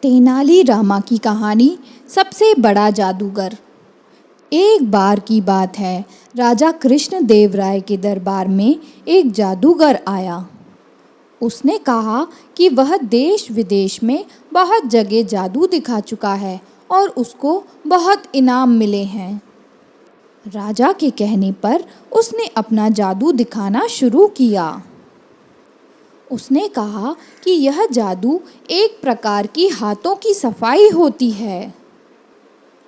तेनाली रामा की कहानी सबसे बड़ा जादूगर। एक बार की बात है, राजा कृष्ण देव राय के दरबार में एक जादूगर आया। उसने कहा कि वह देश विदेश में बहुत जगह जादू दिखा चुका है और उसको बहुत इनाम मिले हैं। राजा के कहने पर उसने अपना जादू दिखाना शुरू किया। उसने कहा कि यह जादू एक प्रकार की हाथों की सफाई होती है।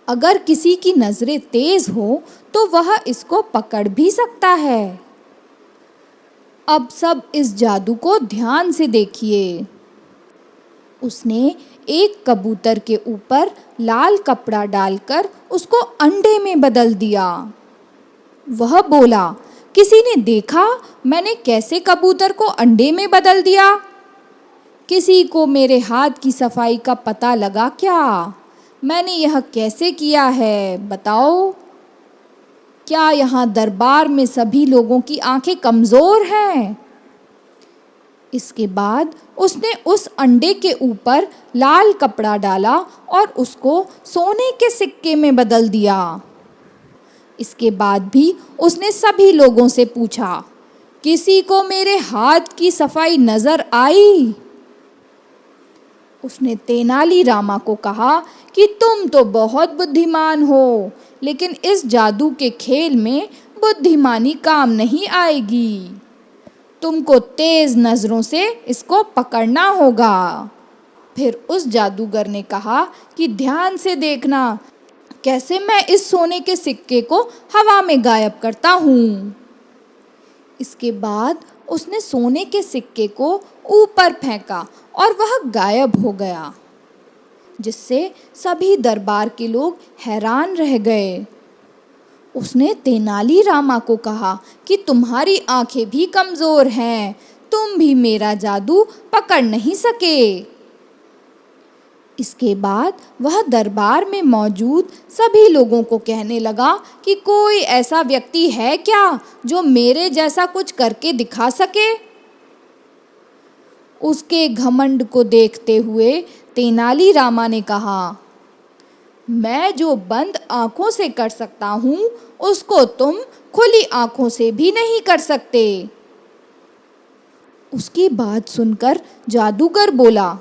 अगर किसी की नज़रें तेज हो तो वह इसको पकड़ भी सकता है। अब सब इस जादू को ध्यान से देखिए। उसने एक कबूतर के ऊपर लाल कपड़ा डालकर उसको अंडे में बदल दिया। वह बोला, किसी ने देखा मैंने कैसे कबूतर को अंडे में बदल दिया? किसी को मेरे हाथ की सफाई का पता लगा क्या? मैंने यह कैसे किया है, बताओ? क्या यहाँ दरबार में सभी लोगों की आंखें कमज़ोर हैं? इसके बाद उसने उस अंडे के ऊपर लाल कपड़ा डाला और उसको सोने के सिक्के में बदल दिया। इसके बाद भी उसने सभी लोगों से पूछा, किसी को मेरे हाथ की सफाई नजर आई? उसने तेनाली रामा को कहा कि तुम तो बहुत बुद्धिमान हो, लेकिन इस जादू के खेल में बुद्धिमानी काम नहीं आएगी। तुमको तेज नज़रों से इसको पकड़ना होगा। फिर उस जादूगर ने कहा कि ध्यान से देखना कैसे मैं इस सोने के सिक्के को हवा में गायब करता हूँ। इसके बाद उसने सोने के सिक्के को ऊपर फेंका और वह गायब हो गया, जिससे सभी दरबार के लोग हैरान रह गए। उसने तेनाली रामा को कहा कि तुम्हारी आंखें भी कमज़ोर हैं, तुम भी मेरा जादू पकड़ नहीं सके। इसके बाद वह दरबार में मौजूद सभी लोगों को कहने लगा कि कोई ऐसा व्यक्ति है क्या जो मेरे जैसा कुछ करके दिखा सके? उसके घमंड को देखते हुए तेनाली रामा ने कहा, मैं जो बंद आंखों से कर सकता हूँ उसको तुम खुली आंखों से भी नहीं कर सकते। उसकी बात सुनकर जादूगर बोला,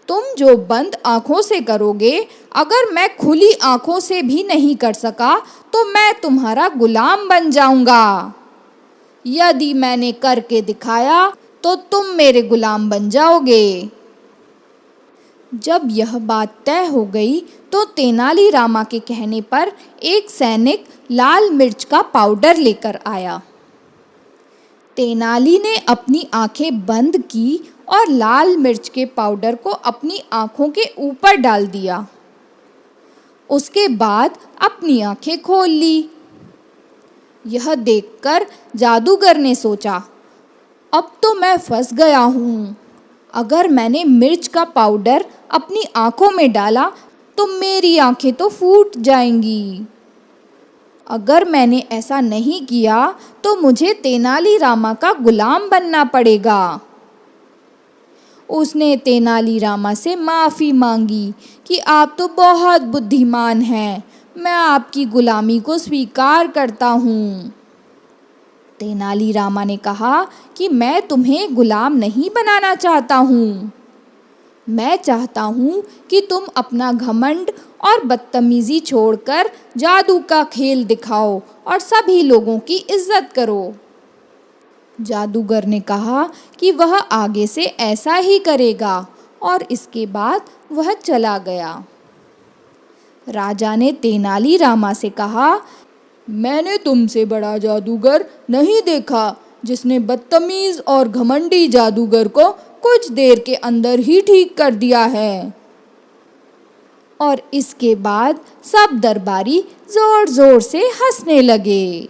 तुम जो बंद आंखों से करोगे, अगर मैं खुली आंखों से भी नहीं कर सका तो मैं तुम्हारा गुलाम बन जाऊंगा। यदि मैंने करके दिखाया तो तुम मेरे गुलाम बन जाओगे। जब यह बात तय हो गई तो तेनाली रामा के कहने पर एक सैनिक लाल मिर्च का पाउडर लेकर आया। तेनाली ने अपनी आंखें बंद की और लाल मिर्च के पाउडर को अपनी आंखों के ऊपर डाल दिया। उसके बाद अपनी आंखें खोल ली। यह देखकर जादूगर ने सोचा, अब तो मैं फंस गया हूँ। अगर मैंने मिर्च का पाउडर अपनी आंखों में डाला तो मेरी आंखें तो फूट जाएंगी। अगर मैंने ऐसा नहीं किया तो मुझे तेनाली रामा का गुलाम बनना पड़ेगा। उसने तेनाली रामा से माफ़ी मांगी कि आप तो बहुत बुद्धिमान हैं, मैं आपकी गुलामी को स्वीकार करता हूँ। तेनाली रामा ने कहा कि मैं तुम्हें गुलाम नहीं बनाना चाहता हूँ। मैं चाहता हूँ कि तुम अपना घमंड और बदतमीज़ी छोड़कर जादू का खेल दिखाओ और सभी लोगों की इज्जत करो। जादूगर ने कहा कि वह आगे से ऐसा ही करेगा और इसके बाद वह चला गया। राजा ने तेनाली रामा से कहा, मैंने तुमसे बड़ा जादूगर नहीं देखा जिसने बदतमीज और घमंडी जादूगर को कुछ देर के अंदर ही ठीक कर दिया है। और इसके बाद सब दरबारी जोर जोर से हंसने लगे।